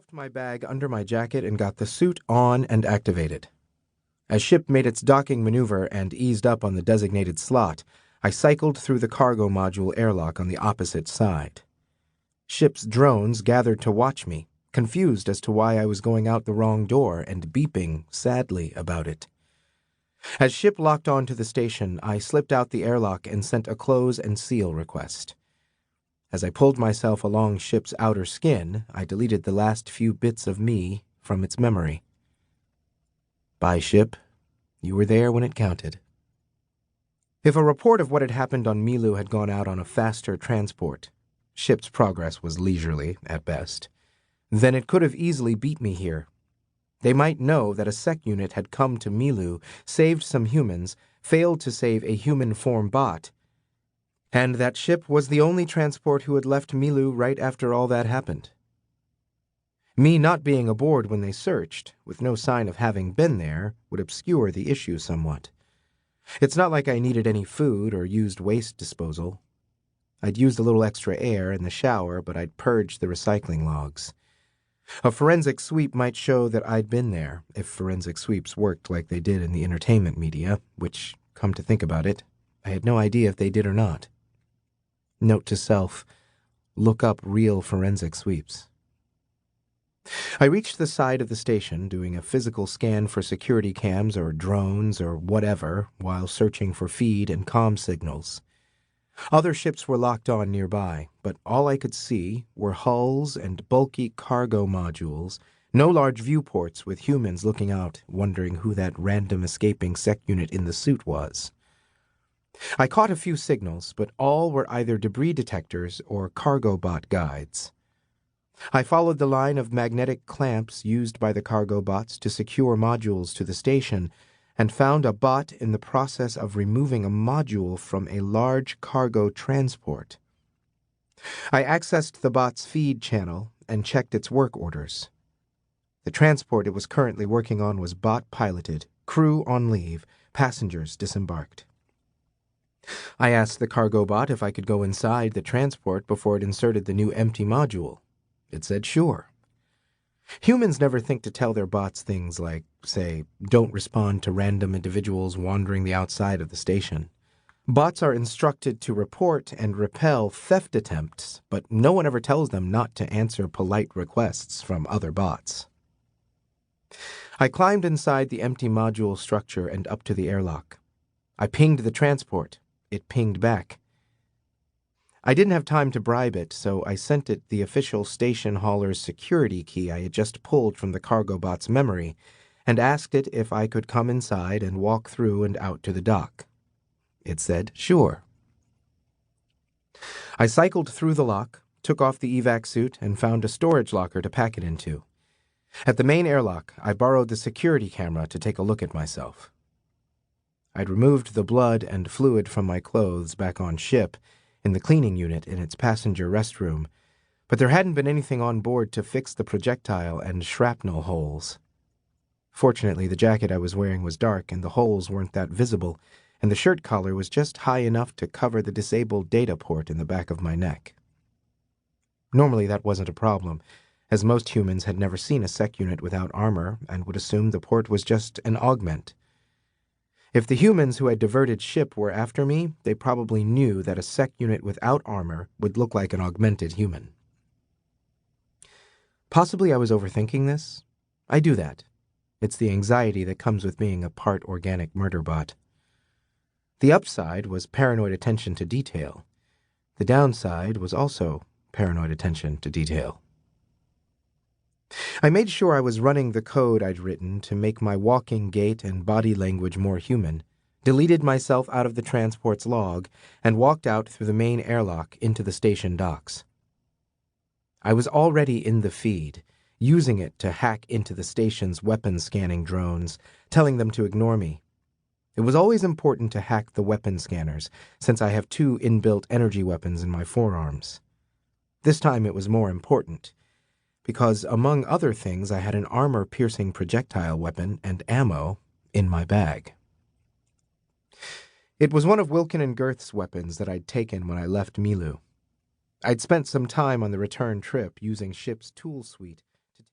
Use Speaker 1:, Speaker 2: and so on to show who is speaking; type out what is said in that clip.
Speaker 1: stuffed my bag under my jacket and got the suit on and activated. As ship made its docking maneuver and eased up on the designated slot, I cycled through the cargo module airlock on the opposite side. Ship's drones gathered to watch me, confused as to why I was going out the wrong door and beeping sadly about it. As ship locked onto the station, I slipped out the airlock and sent a close and seal request. As I pulled myself along ship's outer skin, I deleted the last few bits of me from its memory. Bye, ship. You were there when it counted. If a report of what had happened on Milu had gone out on a faster transport, ship's progress was leisurely, at best, then it could have easily beat me here. They might know that a SecUnit had come to Milu, saved some humans, failed to save a human-form bot, and that ship was the only transport who had left Milu right after all that happened. Me not being aboard when they searched, with no sign of having been there, would obscure the issue somewhat. It's not like I needed any food or used waste disposal. I'd used a little extra air in the shower, but I'd purged the recycling logs. A forensic sweep might show that I'd been there, if forensic sweeps worked like they did in the entertainment media, which, come to think about it, I had no idea if they did or not. Note to self, look up real forensic sweeps. I reached the side of the station, doing a physical scan for security cams or drones or whatever, while searching for feed and comm signals. Other ships were locked on nearby, but all I could see were hulls and bulky cargo modules, no large viewports with humans looking out, wondering who that random escaping SecUnit in the suit was. I caught a few signals, but all were either debris detectors or cargo bot guides. I followed the line of magnetic clamps used by the cargo bots to secure modules to the station and found a bot in the process of removing a module from a large cargo transport. I accessed the bot's feed channel and checked its work orders. The transport it was currently working on was bot-piloted, crew on leave, passengers disembarked. I asked the cargo bot if I could go inside the transport before it inserted the new empty module. It said sure. Humans never think to tell their bots things like, say, don't respond to random individuals wandering the outside of the station. Bots are instructed to report and repel theft attempts, but no one ever tells them not to answer polite requests from other bots. I climbed inside the empty module structure and up to the airlock. I pinged the transport. It pinged back. I didn't have time to bribe it, so I sent it the official station hauler's security key I had just pulled from the cargo bot's memory, and asked it if I could come inside and walk through and out to the dock. It said sure. I cycled through the lock, took off the evac suit, and found a storage locker to pack it into. At the main airlock, I borrowed the security camera to take a look at myself. I'd removed the blood and fluid from my clothes back on ship, in the cleaning unit in its passenger restroom, but there hadn't been anything on board to fix the projectile and shrapnel holes. Fortunately, the jacket I was wearing was dark and the holes weren't that visible, and the shirt collar was just high enough to cover the disabled data port in the back of my neck. Normally that wasn't a problem, as most humans had never seen a SecUnit without armor and would assume the port was just an augment. If the humans who had diverted ship were after me, they probably knew that a SecUnit without armor would look like an augmented human. Possibly I was overthinking this. I do that. It's the anxiety that comes with being a part organic murderbot. The upside was paranoid attention to detail. The downside was also paranoid attention to detail. I made sure I was running the code I'd written to make my walking gait and body language more human, deleted myself out of the transport's log, and walked out through the main airlock into the station docks. I was already in the feed, using it to hack into the station's weapon-scanning drones, telling them to ignore me. It was always important to hack the weapon scanners, since I have 2 inbuilt energy weapons in my forearms. This time it was more important, because, among other things, I had an armor-piercing projectile weapon and ammo in my bag. It was one of Wilkin and Girth's weapons that I'd taken when I left Milu. I'd spent some time on the return trip using ship's tool suite